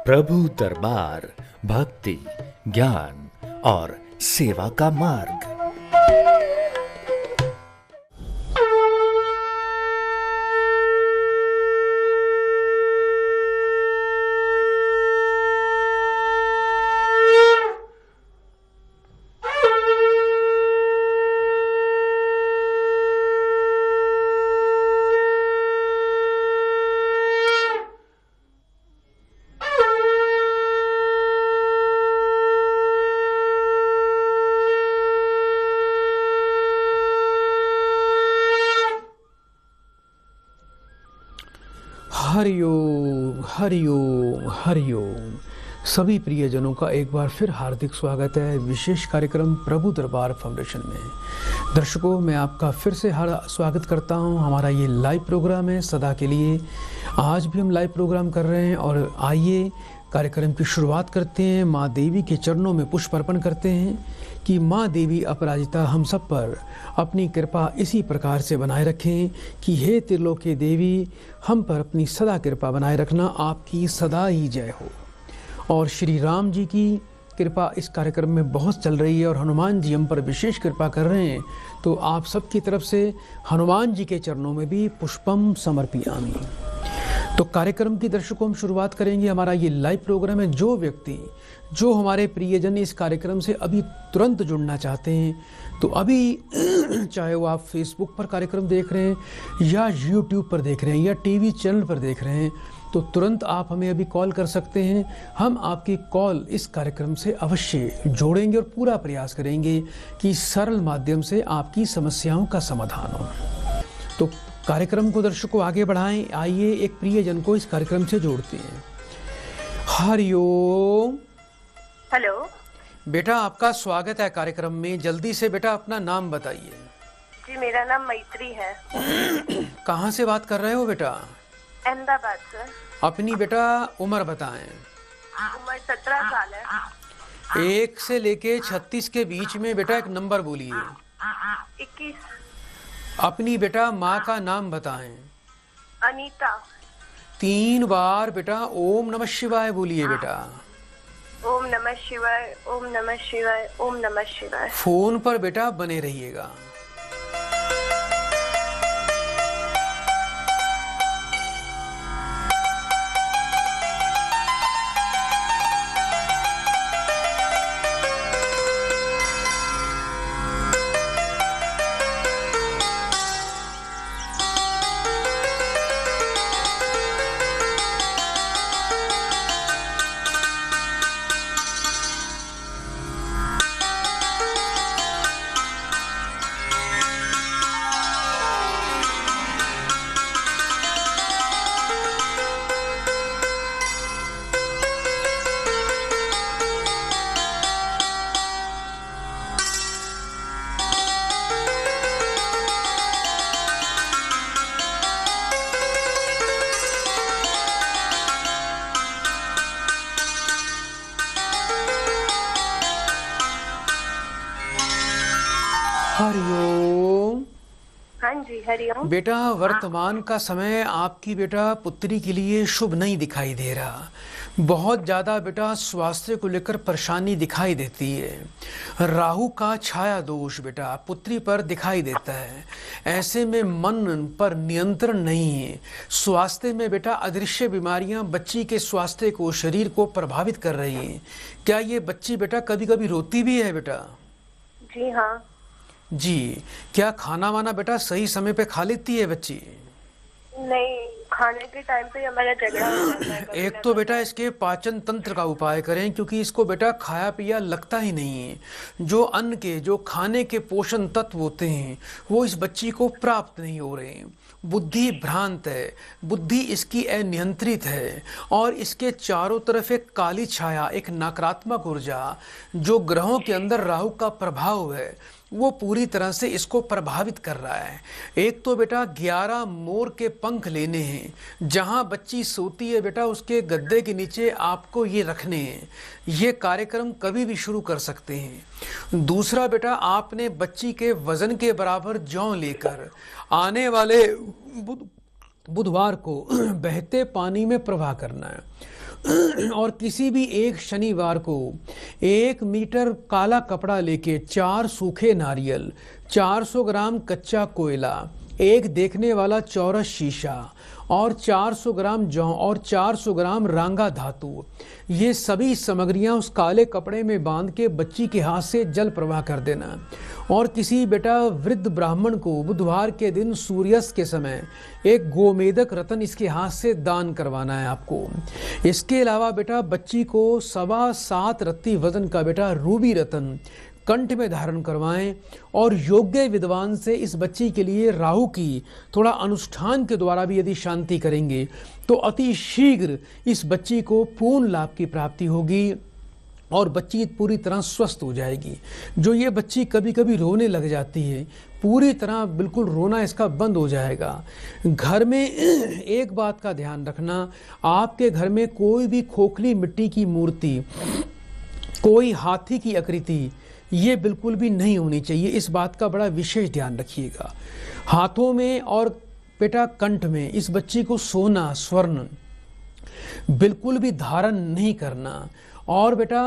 प्रभु दरबार भक्ति, ज्ञान और सेवा का मार्ग। हरिओम हरिओम हरिओम। सभी प्रियजनों का एक बार फिर हार्दिक स्वागत है विशेष कार्यक्रम प्रभु दरबार फाउंडेशन में। दर्शकों, मैं आपका फिर से स्वागत करता हूं। हमारा ये लाइव प्रोग्राम है सदा के लिए। आज भी हम लाइव प्रोग्राम कर रहे हैं और आइए कार्यक्रम की शुरुआत करते हैं। माँ देवी के चरणों में पुष्प अर्पण करते हैं कि माँ देवी अपराजिता हम सब पर अपनी कृपा इसी प्रकार से बनाए रखें कि हे त्रिलोकी देवी, हम पर अपनी सदा कृपा बनाए रखना। आपकी सदा ही जय हो। और श्री राम जी की कृपा इस कार्यक्रम में बहुत चल रही है और हनुमान जी हम पर विशेष कृपा कर रहे हैं, तो आप सबकी तरफ से हनुमान जी के चरणों में भी पुष्पम समर्पयामि। तो कार्यक्रम की दर्शकों हम शुरुआत करेंगे। हमारा ये लाइव प्रोग्राम है। जो व्यक्ति, जो हमारे प्रियजन इस कार्यक्रम से अभी तुरंत जुड़ना चाहते हैं, तो अभी चाहे वो आप फेसबुक पर कार्यक्रम देख रहे हैं या यूट्यूब पर देख रहे हैं या टीवी चैनल पर देख रहे हैं, तो तुरंत आप हमें अभी कॉल कर सकते हैं। हम आपकी कॉल इस कार्यक्रम से अवश्य जोड़ेंगे और पूरा प्रयास करेंगे कि सरल माध्यम से आपकी समस्याओं का समाधान हो। तो कार्यक्रम को दर्शकों आगे बढ़ाएं। आइए एक प्रियजन को इस कार्यक्रम से जोड़ते हैं। हरिओम। हेलो बेटा, आपका स्वागत है कार्यक्रम में। जल्दी से बेटा अपना नाम बताइए। जी, मेरा नाम मैत्री है। कहाँ से बात कर रहे हो बेटा? अहमदाबाद से। अपनी बेटा उम्र बताएं। उम्र 17 साल है। 1 से लेके 36 के बीच में बेटा एक नंबर बोलिए। 21। अपनी बेटा माँ का नाम बताएं। अनीता। 3 बार बेटा ओम नमः शिवाय बोलिए बेटा। ओम नमः शिवाय, ओम नमः शिवाय, ओम नमः शिवाय। फोन पर बेटा बने रहिएगा। हरिओम। हाँ जी, हरिओम। बेटा, वर्तमान का समय आपकी बेटा पुत्री के लिए शुभ नहीं दिखाई दे रहा। बहुत ज़्यादा बेटा स्वास्थ्य को लेकर परेशानी दिखाई देती है। राहु का छाया दोष बेटा पुत्री पर दिखाई देता है। ऐसे में मन पर नियंत्रण नहीं है। स्वास्थ्य में बेटा अदृश्य बीमारियां बच्ची के स्वास्थ्य को, शरीर को प्रभावित कर रही हैं। क्या ये बच्ची बेटा कभी कभी रोती भी है बेटा? जी हाँ। जी। क्या खाना वाना बेटा सही समय पे खा लेती है बच्ची? नहीं, खाने के टाइम पे हमारा झगड़ा हो जाता है। एक तो बेटा इसके पाचन तंत्र का उपाय करें, क्योंकि इसको बेटा खाया पिया लगता ही नहीं है। जो अन्न के, जो खाने के पोषण तत्व होते हैं वो इस बच्ची को प्राप्त नहीं हो रहे हैं। बुद्धि भ्रांत है, बुद्धि इसकी अनियंत्रित है और इसके चारों तरफ एक काली छाया, एक नकारात्मक ऊर्जा, जो ग्रहों के अंदर राहु का प्रभाव है, वो पूरी तरह से इसको प्रभावित कर रहा है। एक तो बेटा 11 मोर के पंख लेने हैं। जहां बच्ची सोती है बेटा उसके गद्दे के नीचे आपको ये रखने हैं। ये कार्यक्रम कभी भी शुरू कर सकते हैं। दूसरा बेटा, आपने बच्ची के वजन के बराबर जौ लेकर आने वाले बुधवार को बहते पानी में प्रवाह करना है। और किसी भी एक शनिवार को 1 मीटर काला कपड़ा लेके 4 सूखे नारियल, 400 ग्राम कच्चा कोयला, 1 देखने वाला चौरस शीशा और 400 ग्राम जौ और 400 ग्राम रांगा धातु, ये सभी सामग्रियां उस काले कपड़े में बांध के बच्ची के हाथ से जल प्रवाह कर देना। और किसी बेटा वृद्ध ब्राह्मण को बुधवार के दिन सूर्यास्त के समय एक गोमेदक रत्न इसके हाथ से दान करवाना है आपको। इसके अलावा बेटा बच्ची को 7.25 रत्ती वजन का बेटा रूबी रत्न कंठ में धारण करवाएं। और योग्य विद्वान से इस बच्ची के लिए राहु की थोड़ा अनुष्ठान के द्वारा भी यदि शांति करेंगे तो अति शीघ्र इस बच्ची को पूर्ण लाभ की प्राप्ति होगी और बच्ची पूरी तरह स्वस्थ हो जाएगी। जो ये बच्ची कभी कभी रोने लग जाती है, पूरी तरह बिल्कुल रोना इसका बंद हो जाएगा। घर में एक बात का ध्यान रखना, आपके घर में कोई भी खोखली मिट्टी की मूर्ति, कोई हाथी की आकृति, ये बिल्कुल भी नहीं होनी चाहिए। इस बात का बड़ा विशेष ध्यान रखिएगा। हाथों में और बेटा कंठ में इस बच्ची को सोना स्वर्ण बिल्कुल भी धारण नहीं करना। और बेटा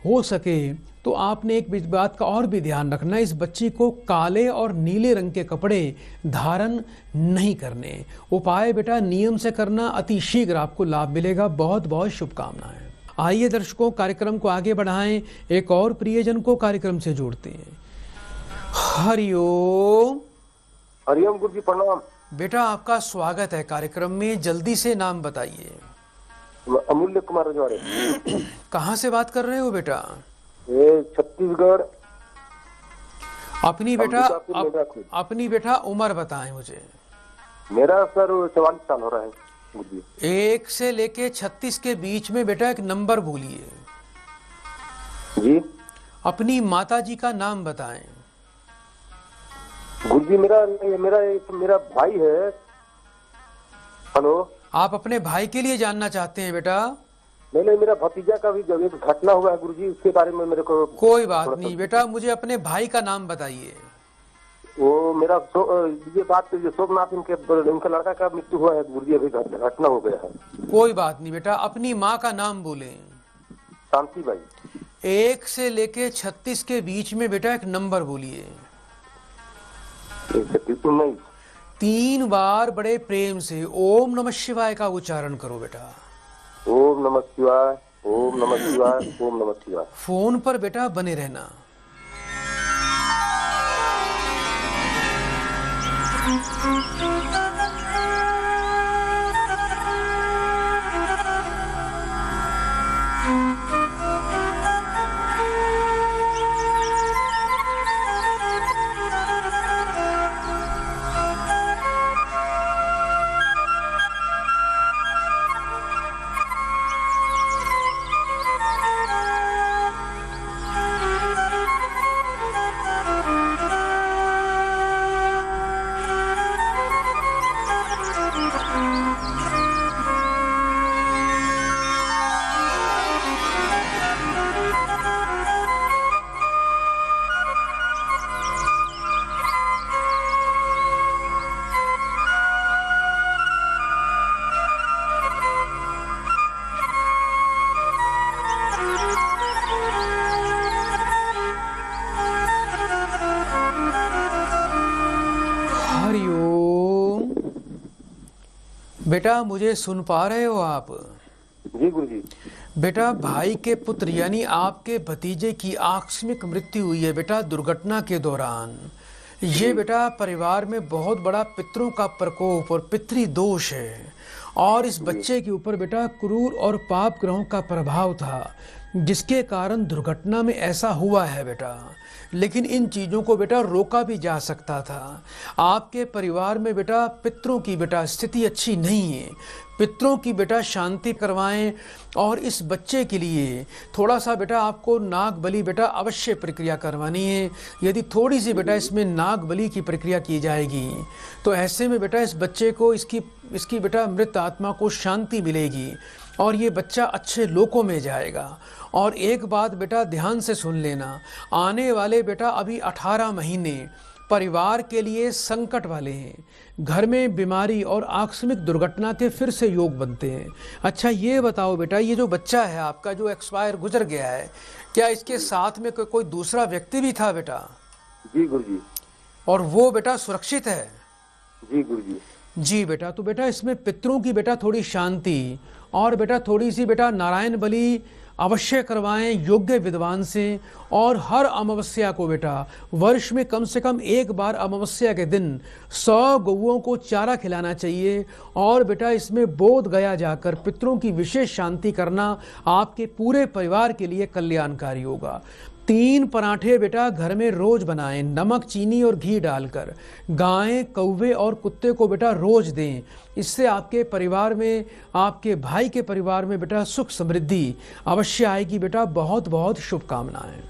हो सके तो आपने एक बात का और भी ध्यान रखना, इस बच्ची को काले और नीले रंग के कपड़े धारण नहीं करने। उपाय बेटा नियम से करना, अति शीघ्र आपको लाभ मिलेगा। बहुत बहुत शुभकामनाएं। आइए दर्शकों, कार्यक्रम को आगे बढ़ाएं, एक और प्रियजन को कार्यक्रम से जोड़ते हैं। हरिओम। हरिओम गुरु जी, प्रणाम। बेटा आपका स्वागत है कार्यक्रम में, जल्दी से नाम बताइए। अमूल्य कुमार रजवाड़े। कहाँ से बात कर रहे हो बेटा? ये छत्तीसगढ़। अपनी बेटा उम्र बताएं मुझे। मेरा सर 44 साल हो रहा है गुरु जी। 1 से लेके 36 के बीच में बेटा एक नंबर बोलिए जी। अपनी माता जी का नाम बताएं। गुरु जी मेरा भाई है। हेलो, आप अपने भाई के लिए जानना चाहते हैं बेटा? नहीं, मेरा भतीजा का भी जब एक घटना हुआ है गुरु जी, उसके बारे में मेरे को। कोई बात नहीं बेटा, मुझे अपने भाई का नाम बताइए। वो मेरा ये बात शोभनाथ, इनका लड़का का मृत्यु हुआ है गुरु जी, अभी घटना हो गया है। कोई बात नहीं बेटा, अपनी माँ का नाम बोले। शांति बाई। 1 से लेके 36 के बीच में बेटा एक नंबर बोलिए। 19। 3 बार बड़े प्रेम से ओम नमः शिवाय का उच्चारण करो बेटा। ओम नमः शिवाय, ओम नमः शिवाय, ओम नमः शिवाय। फोन पर बेटा बने रहना। बेटा मुझे सुन पा रहे हो आप? जी गुरुजी। बेटा भाई के पुत्र यानी आपके भतीजे की आकस्मिक मृत्यु हुई है बेटा दुर्घटना के दौरान। ये बेटा परिवार में बहुत बड़ा पितरों का प्रकोप और पितृ दोष है और इस बच्चे के ऊपर बेटा क्रूर और पाप ग्रहों का प्रभाव था जिसके कारण दुर्घटना में ऐसा हुआ है बेटा। लेकिन इन चीज़ों को बेटा रोका भी जा सकता था। आपके परिवार में बेटा पितरों की बेटा स्थिति अच्छी नहीं है। पितरों की बेटा शांति करवाएं और इस बच्चे के लिए थोड़ा सा बेटा आपको नाग बलि बेटा अवश्य प्रक्रिया करवानी है। यदि थोड़ी सी बेटा इसमें नाग बलि की प्रक्रिया की जाएगी तो ऐसे में बेटा इस बच्चे को इसकी बेटा मृत आत्मा को शांति मिलेगी और ये बच्चा अच्छे लोकों में जाएगा। और एक बात बेटा ध्यान से सुन लेना, आने वाले बेटा अभी 18 महीने परिवार के लिए संकट वाले हैं। घर में बीमारी और आकस्मिक दुर्घटना के फिर से योग बनते हैं। अच्छा ये बताओ बेटा, ये जो बच्चा है आपका जो एक्सपायर गुजर गया है, क्या इसके साथ में कोई दूसरा व्यक्ति भी था बेटा? जी गुरुजी। और वो बेटा सुरक्षित है? जी गुरुजी। जी बेटा, तो बेटा इसमें पितरों की बेटा थोड़ी शांति और बेटा थोड़ी सी बेटा नारायण बलि अवश्य करवाएं योग्य विद्वान से। और हर अमावस्या को बेटा वर्ष में कम से कम एक बार अमावस्या के दिन 100 गौओं को चारा खिलाना चाहिए। और बेटा इसमें बोध गया जाकर पितरों की विशेष शांति करना आपके पूरे परिवार के लिए कल्याणकारी होगा। 3 पराठे बेटा घर में रोज बनाएं, नमक चीनी और घी डालकर। गाय कौवे और कुत्ते को बेटा रोज दें। इससे आपके परिवार में, आपके भाई के परिवार में बेटा सुख समृद्धि अवश्य आएगी बेटा। बहुत बहुत शुभकामनाएं।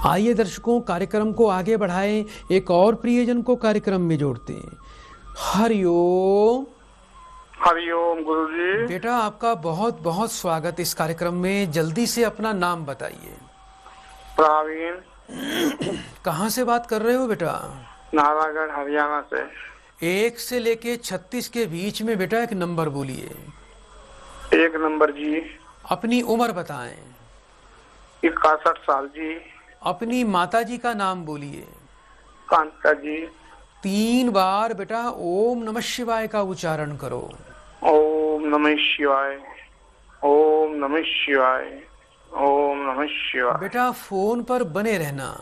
आइए दर्शकों, कार्यक्रम को आगे बढ़ाएं, एक और प्रियजन को कार्यक्रम में जोड़ते हैं। हरिओम। हरिओम गुरुजी। बेटा आपका बहुत बहुत स्वागत इस कार्यक्रम में। जल्दी से अपना नाम बताइए। प्रवीण। कहाँ से बात कर रहे हो बेटा? नारायणगढ़ हरियाणा से। 1 से लेके 36 के बीच में बेटा एक नंबर बोलिए। 1 नंबर जी। अपनी उम्र बताएं। 61 साल जी। अपनी माता जी का नाम बोलिए। कांता जी। 3 बार बेटा ओम नमः शिवाय का उच्चारण करो। ओम नमः शिवाय, ओम नमः शिवाय, ओम नमः शिवाय। बेटा फोन पर बने रहना।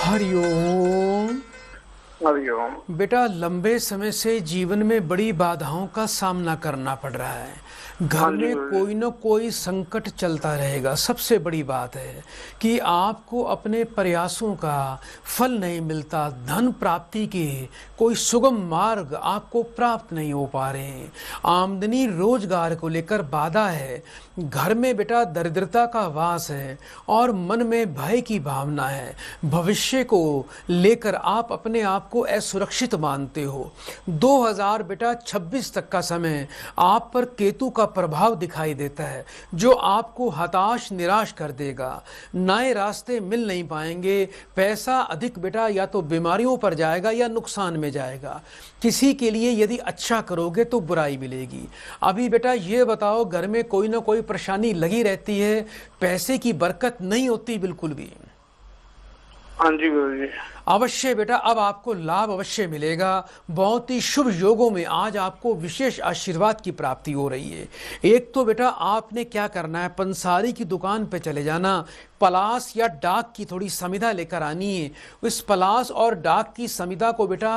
हरिओम। हरिओम। बेटा लंबे समय से जीवन में बड़ी बाधाओं का सामना करना पड़ रहा है। घर में कोई न कोई संकट चलता रहेगा। सबसे बड़ी बात है कि आपको अपने प्रयासों का फल नहीं मिलता। धन प्राप्ति के कोई सुगम मार्ग आपको प्राप्त नहीं हो पा रहे हैं। आमदनी रोजगार को लेकर बाधा है। घर में बेटा दरिद्रता का वास है और मन में भय की भावना है। भविष्य को लेकर आप अपने आप को असुरक्षित मानते हो। 2026 तक का समय आप पर केतु का प्रभाव दिखाई देता है जो आपको हताश निराश कर देगा। नए रास्ते मिल नहीं पाएंगे। पैसा अधिक बेटा या तो बीमारियों पर जाएगा या नुकसान में जाएगा। किसी के लिए यदि अच्छा करोगे तो बुराई मिलेगी। अभी बेटा ये बताओ, घर में कोई ना कोई परेशानी लगी रहती है, पैसे की बरकत नहीं होती बिल्कुल भी। हाँ जी गुरुजी। अवश्य बेटा अब आपको लाभ अवश्य मिलेगा। बहुत ही शुभ योगों में आज आपको विशेष आशीर्वाद की प्राप्ति हो रही है। एक तो बेटा आपने क्या करना है, पंसारी की दुकान पे चले जाना। पलास या डाक की थोड़ी समिधा लेकर आनी है। इस पलास और डाक की समिधा को बेटा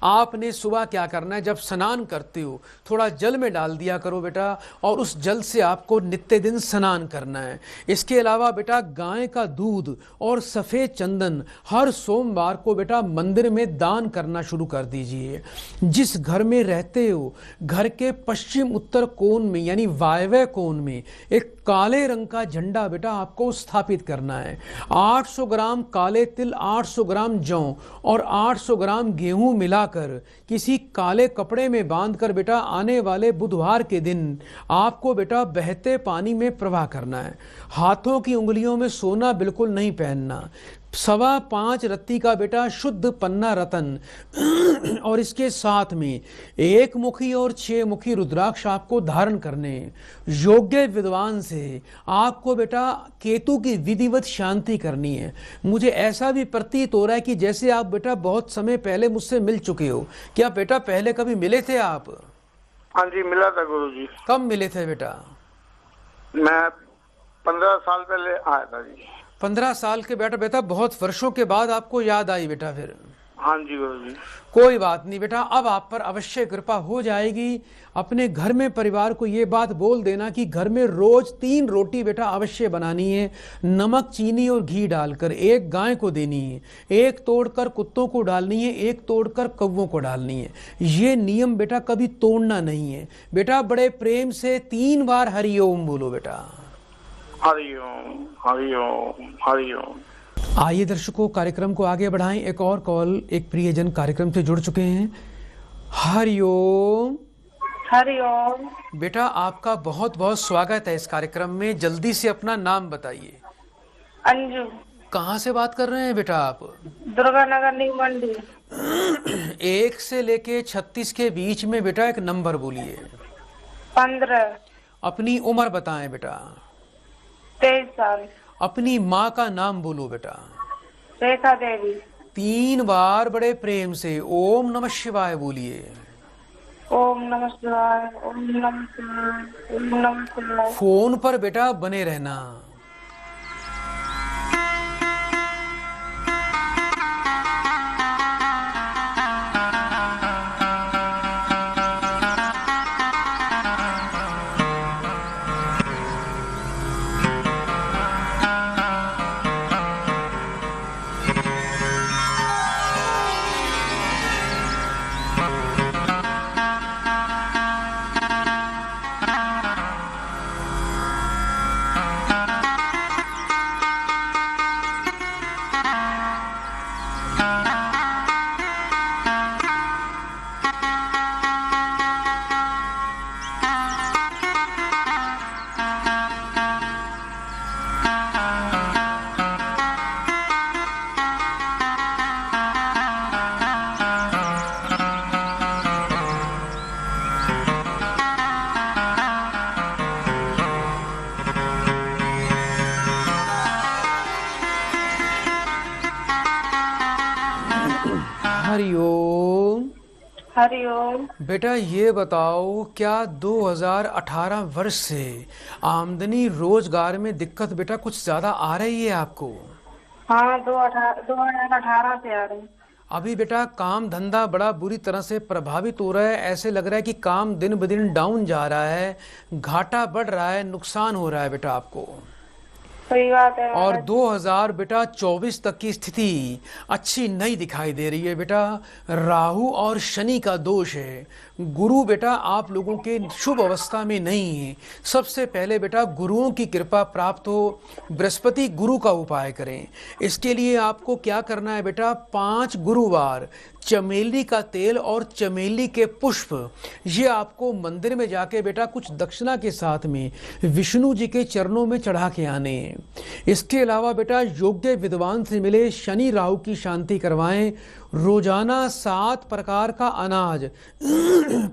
आपने सुबह क्या करना है, जब स्नान करते हो थोड़ा जल में डाल दिया करो बेटा, और उस जल से आपको नित्य दिन स्नान करना है। इसके अलावा बेटा गाय का दूध और सफ़ेद चंदन हर सोमवार को बेटा मंदिर में दान करना शुरू कर दीजिए। जिस घर में रहते हो घर के पश्चिम उत्तर कोण में यानी वायव्य कोण में एक काले रंग का झंडा बेटा आपको स्थापित करना है। 800 ग्राम काले तिल, 800 ग्राम जौ और 800 ग्राम गेहूं मिलाकर किसी काले कपड़े में बांधकर बेटा आने वाले बुधवार के दिन आपको बेटा बहते पानी में प्रवाह करना है। हाथों की उंगलियों में सोना बिल्कुल नहीं पहनना। 5.25 रत्ती का बेटा शुद्ध पन्ना रतन और इसके साथ में 1 मुखी और 6 मुखी रुद्राक्ष आपको धारण करने। योग्य विद्वान से आपको बेटा केतु की विधिवत शांति करनी है। मुझे ऐसा भी प्रतीत हो रहा है कि जैसे आप बेटा बहुत समय पहले मुझसे मिल चुके हो। क्या बेटा पहले कभी मिले थे आप? हाँ जी, मिला था गुरुजी। कब मिले थे बेटा? मैं 15 साल पहले आया था जी। 15 साल के बेटा बहुत वर्षों के बाद आपको याद आई बेटा फिर? हाँ जी गुरुजी। कोई बात नहीं बेटा, अब आप पर अवश्य कृपा हो जाएगी। अपने घर में परिवार को ये बात बोल देना कि घर में रोज 3 रोटी बेटा अवश्य बनानी है, नमक चीनी और घी डालकर। 1 गाय को देनी है, 1 तोड़कर कुत्तों को डालनी है, 1 तोड़कर कौवों को डालनी है। ये नियम बेटा कभी तोड़ना नहीं है बेटा। बड़े प्रेम से 3 बार हरिओम बोलो बेटा। हरिओम हरिओम हरिओम। आइए दर्शकों, कार्यक्रम को आगे बढ़ाएं। एक और कॉल, एक प्रियजन कार्यक्रम से जुड़ चुके हैं। हरिओम। हरिओम। बेटा आपका बहुत बहुत स्वागत है इस कार्यक्रम में। जल्दी से अपना नाम बताइए। अंजू। कहाँ से बात कर रहे हैं बेटा आप? दुर्गानगर न्यू मंडी। 1 से लेके 36 के बीच में बेटा एक नंबर बोलिए। 15। अपनी उम्र बताएं बेटा। 23 साल। अपनी माँ का नाम बोलो बेटा। रेखा देवी। 3 बार बड़े प्रेम से ओम नमः शिवाय बोलिए। ओम नमः शिवाय, ओम नमः शिवाय, ओम नमः शिवाय। फोन पर बेटा बने रहना। हरिओम। हरिओम। बेटा ये बताओ, क्या 2018 वर्ष से आमदनी रोजगार में दिक्कत बेटा कुछ ज्यादा आ रही है आपको? हाँ, 2018 से आ रही। अभी बेटा काम धंधा बड़ा बुरी तरह से प्रभावित हो रहा है। ऐसे लग रहा है कि काम दिन ब दिन डाउन जा रहा है, घाटा बढ़ रहा है, नुकसान हो रहा है बेटा आपको। सही बात है। और 2024 तक की स्थिति अच्छी नहीं दिखाई दे रही है बेटा। राहु और शनि का दोष है। गुरु बेटा आप लोगों के शुभ अवस्था में नहीं है। सबसे पहले बेटा गुरुओं की कृपा प्राप्त हो, बृहस्पति गुरु का उपाय करें। इसके लिए आपको क्या करना है बेटा, 5 गुरुवार चमेली का तेल और चमेली के पुष्प, ये आपको मंदिर में जाके बेटा कुछ दक्षिणा के साथ में विष्णु जी के चरणों में चढ़ा के आने हैं। इसके अलावा बेटा योग्य विद्वान से मिले, शनि राहु की शांति करवाएं। रोजाना 7 प्रकार का अनाज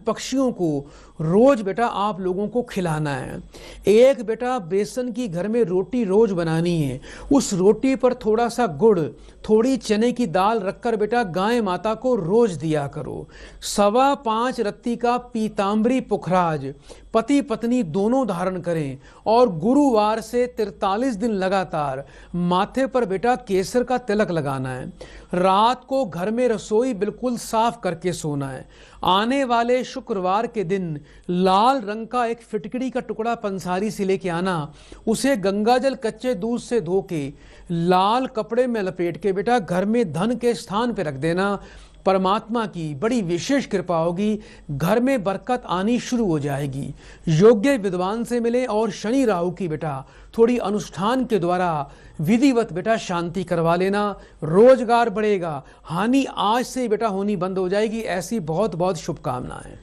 पक्षियों को रोज बेटा आप लोगों को खिलाना है। एक बेटा बेसन की घर में रोटी रोज बनानी है। उस रोटी पर थोड़ा सा गुड़, थोड़ी चने की दाल रखकर बेटा गाय माता को रोज दिया करो। 5.25 रत्ती का पीताम्बरी पुखराज पति पत्नी दोनों धारण करें और गुरुवार से 43 दिन लगातार माथे पर बेटा केसर का तिलक लगाना है। रात को घर में रसोई बिल्कुल साफ करके सोना है। आने वाले शुक्रवार के दिन लाल रंग का एक फिटकड़ी का टुकड़ा पंसारी से लेके आना। उसे गंगाजल कच्चे दूध से धो के लाल कपड़े में लपेट के बेटा घर में धन के स्थान पे रख देना। परमात्मा की बड़ी विशेष कृपा होगी, घर में बरकत आनी शुरू हो जाएगी। योग्य विद्वान से मिले और शनि राहु की बेटा थोड़ी अनुष्ठान के द्वारा विधिवत बेटा शांति करवा लेना। रोजगार बढ़ेगा, हानि आज से बेटा होनी बंद हो जाएगी। ऐसी बहुत बहुत शुभकामनाएं।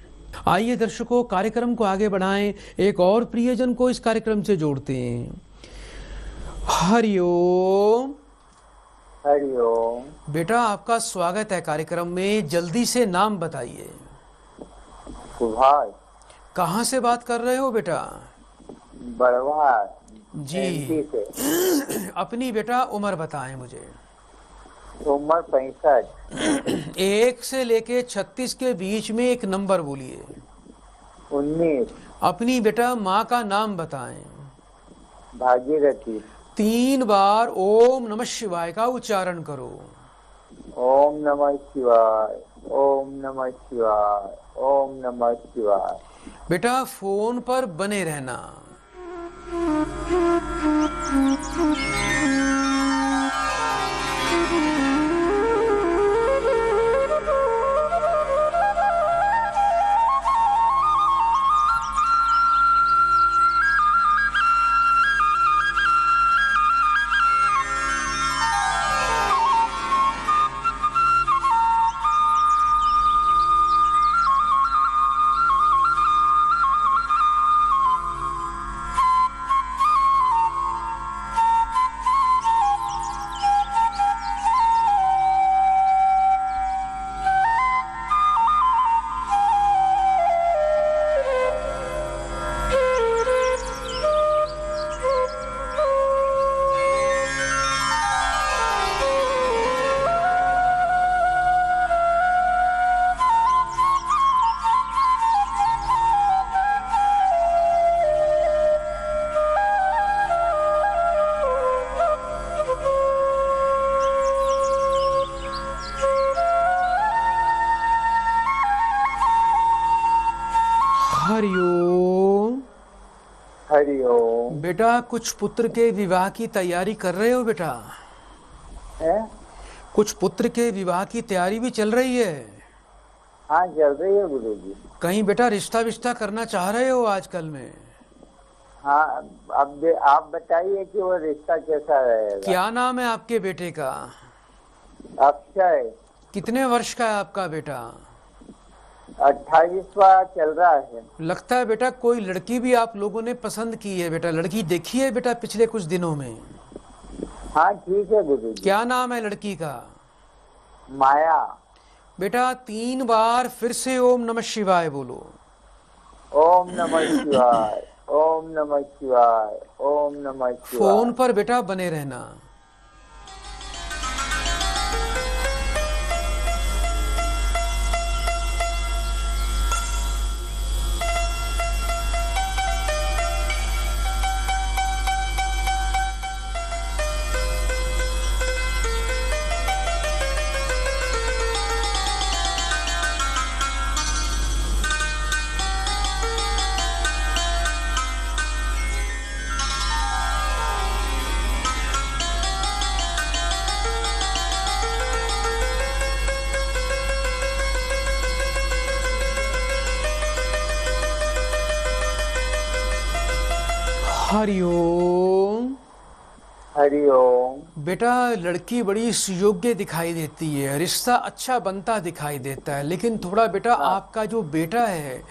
आइए दर्शकों, कार्यक्रम को आगे बढ़ाएं। एक और प्रियजन को इस कार्यक्रम से जोड़ते हैं। हरिओम। हरिओम। बेटा आपका स्वागत है कार्यक्रम में। जल्दी से नाम बताइए। सुभाष। कहाँ से बात कर रहे हो बेटा? बड़वा जी। एमपी से। अपनी बेटा उम्र बताएं मुझे। उम्र 65। 1 से लेके 36 के बीच में एक नंबर बोलिए। 19। अपनी बेटा माँ का नाम बताएं। भागीरथी। 3 बार ओम नमः शिवाय का उच्चारण करो। ओम नमः शिवाय, ओम नमः शिवाय, ओम नमः शिवाय। बेटा फोन पर बने रहना। हरिओम। हरिओम। बेटा कुछ पुत्र के विवाह की तैयारी कर रहे हो बेटा? है? कुछ पुत्र के विवाह की तैयारी भी चल रही है? हाँ चल रही है गुरुजी। कहीं बेटा रिश्ता विश्ता करना चाह रहे हो आजकल में? हाँ अब आप बताइए कि वो रिश्ता कैसा रहेगा। क्या नाम है आपके बेटे का? अक्षय। कितने वर्ष का है आपका बेटा? 28वां चल रहा है। लगता है बेटा कोई लड़की भी आप लोगों ने पसंद की है बेटा। लड़की देखी है बेटा पिछले कुछ दिनों में? हाँ ठीक है गुरुजी। क्या नाम है लड़की का? माया। बेटा 3 बार फिर से ओम नमः शिवाय बोलो। ओम नमः शिवाय, ओम नमः शिवाय, ओम नमः शिवाय। फोन पर बेटा बने रहना। हरिओम। हरिओम। बेटा लड़की बड़ी सुयोग्य दिखाई देती है, रिश्ता अच्छा बनता दिखाई देता है, लेकिन थोड़ा बेटा आपका जो बेटा है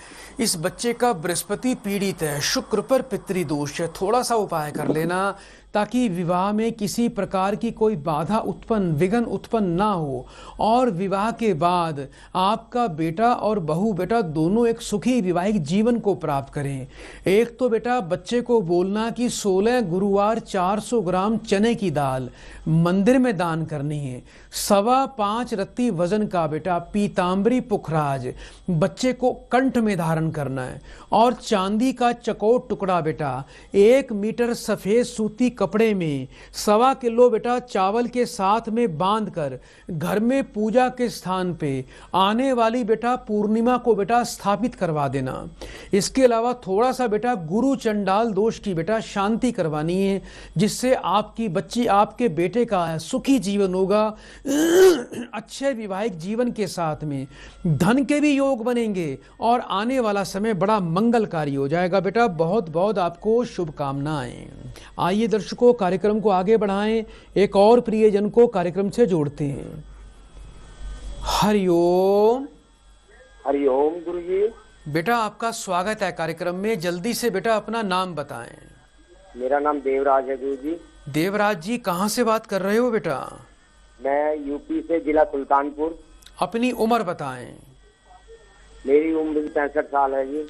इस बच्चे का बृहस्पति पीड़ित है, शुक्र पर पितृदोष है। थोड़ा सा उपाय कर लेना ताकि विवाह में किसी प्रकार की कोई बाधा उत्पन्न, विघ्न उत्पन्न ना हो और विवाह के बाद आपका बेटा और बहू बेटा दोनों एक सुखी वैवाहिक जीवन को प्राप्त करें। एक तो बेटा बच्चे को बोलना कि 16 गुरुवार 400 ग्राम चने की दाल मंदिर में दान करनी है। 5.25 रत्ती वजन का बेटा पीताम्बरी पुखराज बच्चे को कंठ में धारण करना है और चांदी का चकोर टुकड़ा बेटा 1 मीटर सफेद सूती कपड़े में 1.25 किलो बेटा चावल के साथ में बांधकर घर में पूजा के स्थान पे आने वाली बेटा पूर्णिमा को बेटा स्थापित करवा देना। इसके अलावा थोड़ा सा बेटा गुरु चंडाल दोष की बेटा शांति करवानी है, जिससे आपकी बच्ची आपके बेटे का सुखी जीवन होगा। अच्छे वैवाहिक जीवन के साथ में धन के भी योग बनेंगे और आने वाला समय बड़ा मंगलकारी हो जाएगा। बेटा बहुत बहुत आपको शुभकामनाएं। आइए दर्शकों कार्यक्रम को आगे बढ़ाएं, एक और प्रियजन को कार्यक्रम से जोड़ते हैं। हरिओम। हरिओम गुरुजी। बेटा आपका स्वागत है कार्यक्रम में। जल्दी से बेटा अपना नाम बताएं। मेरा नाम देवराज है गुरुजी। देवराज जी कहाँ से बात कर रहे हो बेटा? मैं यूपी से, जिला सुल्तानपुर। अपनी उम्र बताएं। मेरी उम्र 65 साल है जी।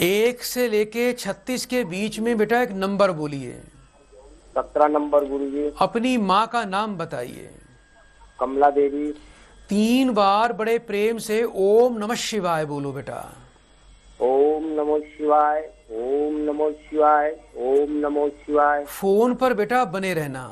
1 से लेके 36 के बीच में बेटा एक नंबर बोलिए। 17 नंबर गुरुजी। अपनी माँ का नाम बताइए। कमला देवी। 3 बार बड़े प्रेम से ओम नमः शिवाय बोलो बेटा। ओम नमो शिवाय, ओम नमो शिवाय, ओम नमो शिवाय। फोन पर बेटा बने रहना।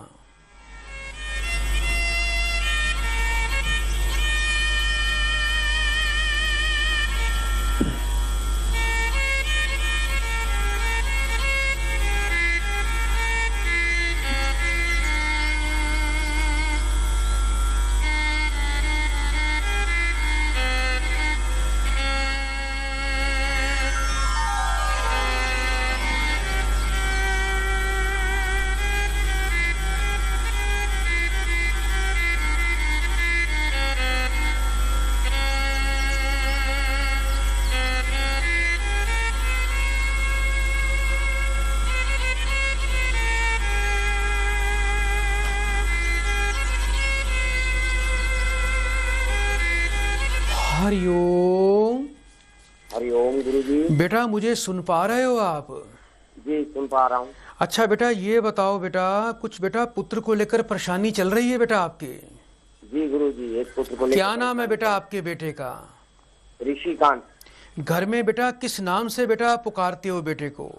हरिओम। हरिओम गुरुजी। बेटा मुझे सुन पा रहे हो आप? जी सुन पा रहा हूँ। अच्छा बेटा ये बताओ बेटा, कुछ बेटा पुत्र को लेकर परेशानी चल रही है बेटा आपके? जी गुरुजी, एक पुत्र को लेकर। क्या नाम है बेटा आपके बेटे का? ऋषिकांत। घर में बेटा किस नाम से बेटा पुकारते हो बेटे को?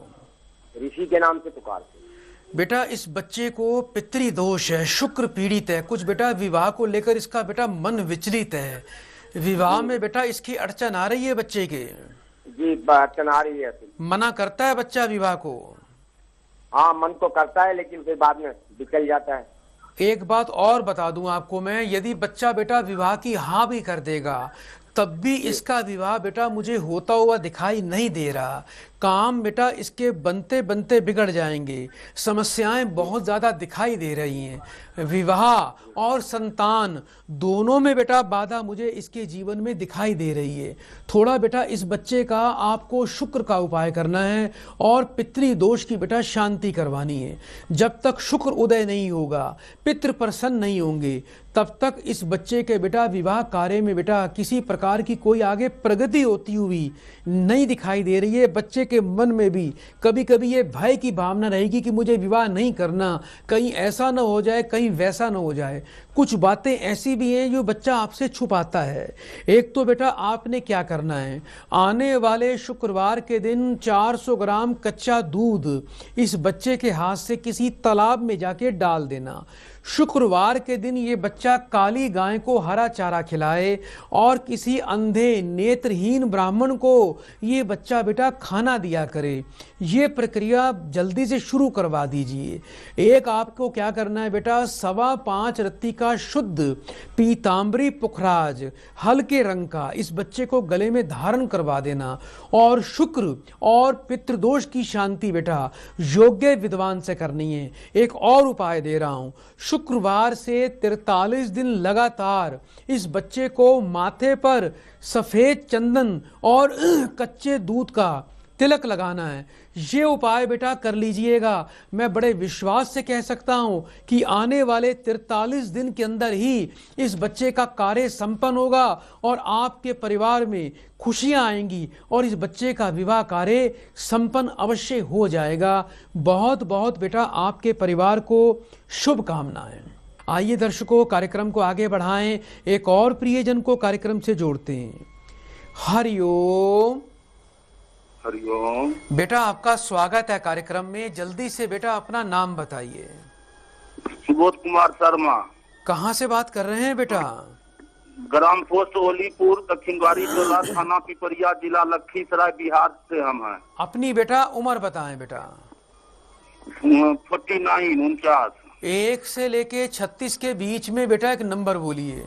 ऋषि के नाम से पुकारते हैं। बेटा इस बच्चे को पितृ दोष है, शुक्र पीड़ित है, कुछ बेटा विवाह को लेकर इसका बेटा मन विचलित है। विवाह में बेटा इसकी अड़चन आ रही है बच्चे के? जी अड़चन आ रही है। मना करता है बच्चा विवाह को? हाँ मन तो करता है, लेकिन फिर बाद में निकल जाता है। एक बात और बता दूं आपको मैं, यदि बच्चा बेटा विवाह की हाँ भी कर देगा तब भी इसका विवाह बेटा मुझे होता हुआ दिखाई नहीं दे रहा। काम बेटा इसके बनते बनते बिगड़ जाएंगे, समस्याएं बहुत ज़्यादा दिखाई दे रही हैं। विवाह और संतान दोनों में बेटा बाधा मुझे इसके जीवन में दिखाई दे रही है। थोड़ा बेटा इस बच्चे का आपको शुक्र का उपाय करना है और पितृ दोष की बेटा शांति करवानी है। जब तक शुक्र उदय नहीं होगा, पितृ प्रसन्न नहीं होंगे, तब तक इस बच्चे के बेटा विवाह कार्य में बेटा किसी प्रकार की कोई आगे प्रगति होती हुई नहीं दिखाई दे रही है। बच्चे के मन में भी कभी कभी ये भय की भावना रहेगी कि मुझे विवाह नहीं करना, कहीं ऐसा न हो जाए, कहीं वैसा न हो जाए। कुछ बातें ऐसी भी हैं जो बच्चा आपसे छुपाता है। एक तो बेटा आपने क्या करना है, आने वाले शुक्रवार के दिन 400 ग्राम कच्चा दूध इस बच्चे के हाथ से किसी तालाब में जाके डाल देना। शुक्रवार के दिन ये बच्चा काली गाय को हरा चारा खिलाए और किसी अंधे नेत्रहीन ब्राह्मण को ये बच्चा बेटा खाना दिया करे। ये प्रक्रिया जल्दी से शुरू करवा दीजिए। एक आपको क्या करना है बेटा, 5.25 रत्ती का शुद्ध पीतांबरी पुखराज हल्के रंग का इस बच्चे को गले में धारण करवा देना। और शुक्र और पितृदोष की शांति बेटा योग्य विद्वान से करनी है। एक और उपाय दे रहा हूं, शुक्रवार से 43 दिन लगातार इस बच्चे को माथे पर सफेद चंदन और कच्चे दूध का तिलक लगाना है। ये उपाय बेटा कर लीजिएगा। मैं बड़े विश्वास से कह सकता हूं कि आने वाले 43 दिन के अंदर ही इस बच्चे का कार्य संपन्न होगा और आपके परिवार में खुशियां आएंगी और इस बच्चे का विवाह कार्य संपन्न अवश्य हो जाएगा। बहुत बहुत बेटा आपके परिवार को शुभकामनाएं। आइए दर्शकों, कार्यक्रम को आगे बढ़ाएं, एक और प्रियजन को कार्यक्रम से जोड़ते हैं। हरिओम। हरिओम। बेटा आपका स्वागत है कार्यक्रम में। जल्दी से बेटा अपना नाम बताइए। सुबोध कुमार शर्मा। कहाँ से बात कर रहे हैं बेटा? ग्राम पोस्ट ओलीपुर, दक्षिण द्वारी टोला, थाना पिपरिया, जिला लखीसराय, बिहार से हम हैं। अपनी बेटा उम्र बताएं बेटा। 49 1 से लेके 36 के बीच में बेटा एक नंबर बोलिए।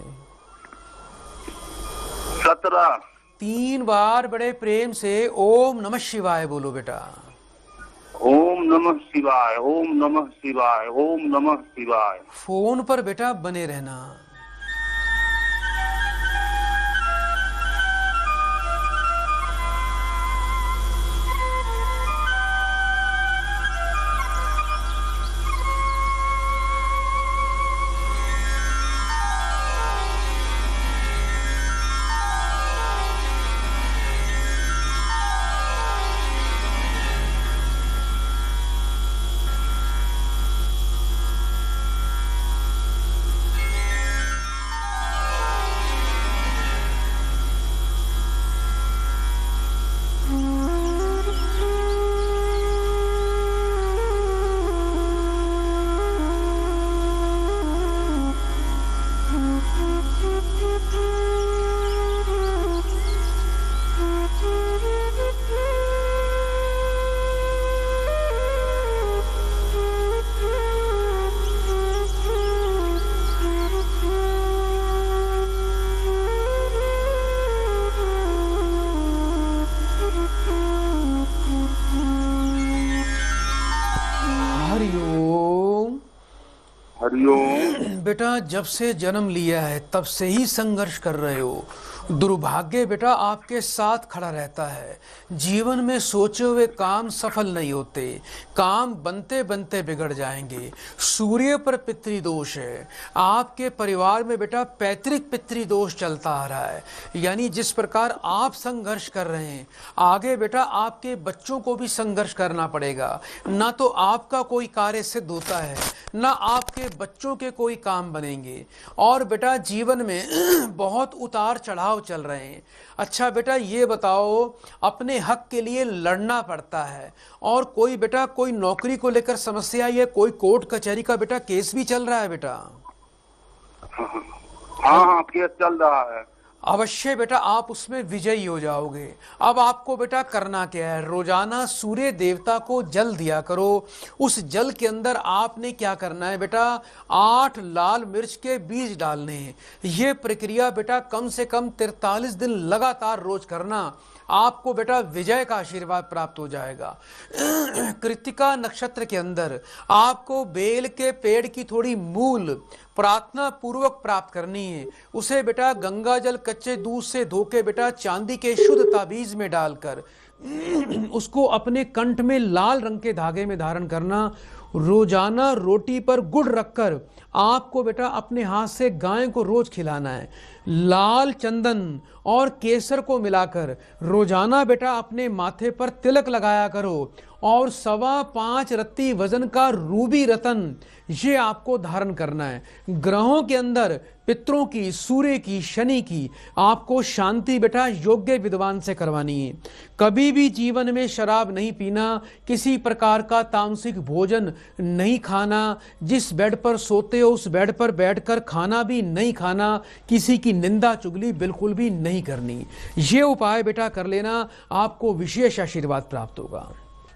17। 3 बार बड़े प्रेम से ओम नमः शिवाय बोलो बेटा। ओम नमः शिवाय, ओम नमः शिवाय, ओम नमः शिवाय। फोन पर बेटा बने रहना। बेटा जब से जन्म लिया है तब से ही संघर्ष कर रहे हो। दुर्भाग्य बेटा आपके साथ खड़ा रहता है। जीवन में सोचे हुए काम सफल नहीं होते, काम बनते बनते बिगड़ जाएंगे। सूर्य पर पितृदोष है। आपके परिवार में बेटा पैतृक पितृदोष चलता आ रहा है। यानी जिस प्रकार आप संघर्ष कर रहे हैं, आगे बेटा आपके बच्चों को भी संघर्ष करना पड़ेगा। ना तो आपका कोई कार्य सिद्ध होता है, ना आपके बच्चों के कोई काम बनेंगे। और बेटा जीवन में बहुत उतार चढ़ाव चल रहे हैं। अच्छा बेटा ये बताओ, अपने हक के लिए लड़ना पड़ता है। और कोई बेटा कोई नौकरी को लेकर समस्या या कोई कोर्ट कचहरी का बेटा केस भी चल रहा है बेटा? हाँ केस चल रहा है। अवश्य बेटा आप उसमें विजयी हो जाओगे। अब आपको बेटा करना क्या है, रोजाना सूर्य देवता को जल दिया करो। उस जल के अंदर आपने क्या करना है बेटा, 8 लाल मिर्च के बीज डालने हैं। ये प्रक्रिया बेटा कम से कम 43 दिन लगातार रोज करना। आपको बेटा विजय का आशीर्वाद प्राप्त हो जाएगा। कृतिका नक्षत्र के अंदर आपको बेल के पेड़ की थोड़ी मूल प्रार्थना पूर्वक प्राप्त करनी है। उसे बेटा गंगा जल कच्चे दूध से धोके बेटा चांदी के शुद्ध ताबीज में डालकर उसको अपने कंठ में लाल रंग के धागे में धारण करना। रोजाना रोटी पर गुड़ रखकर आपको बेटा अपने हाथ से गाय को रोज खिलाना है। लाल चंदन और केसर को मिलाकर रोजाना बेटा अपने माथे पर तिलक लगाया करो। और 5.25 रत्ती वजन का रूबी रतन ये आपको धारण करना है। ग्रहों के अंदर पितरों की, सूर्य की, शनि की आपको शांति बेटा योग्य विद्वान से करवानी है। कभी भी जीवन में शराब नहीं पीना, किसी प्रकार का तामसिक भोजन नहीं खाना, जिस बेड पर सोते हो उस बेड पर बैठकर खाना भी नहीं खाना, किसी की निंदा चुगली बिल्कुल भी नहीं करनी। ये उपाय बेटा कर लेना, आपको विशेष आशीर्वाद प्राप्त होगा।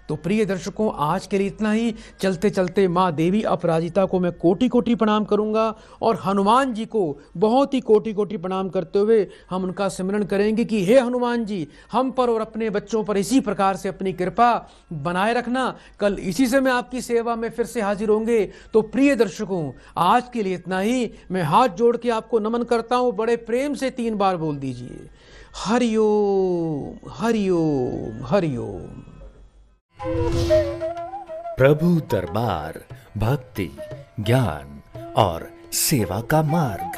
तो प्रिय दर्शकों, आज के लिए इतना ही। चलते चलते माँ देवी अपराजिता को मैं कोटि कोटि प्रणाम करूंगा और हनुमान जी को बहुत ही कोटि कोटि प्रणाम करते हुए हम उनका सिमरन करेंगे कि हे हनुमान जी, हम पर और अपने बच्चों पर इसी प्रकार से अपनी कृपा बनाए रखना। कल इसी से मैं आपकी सेवा में फिर से हाजिर होंगे। तो प्रिय दर्शकों, आज के लिए इतना ही। मैं हाथ जोड़ के आपको नमन करता हूँ। बड़े प्रेम से 3 बार बोल दीजिए, हरिओम हरिओम हरिओम। प्रभु दरबार भक्ति, ज्ञान और सेवा का मार्ग।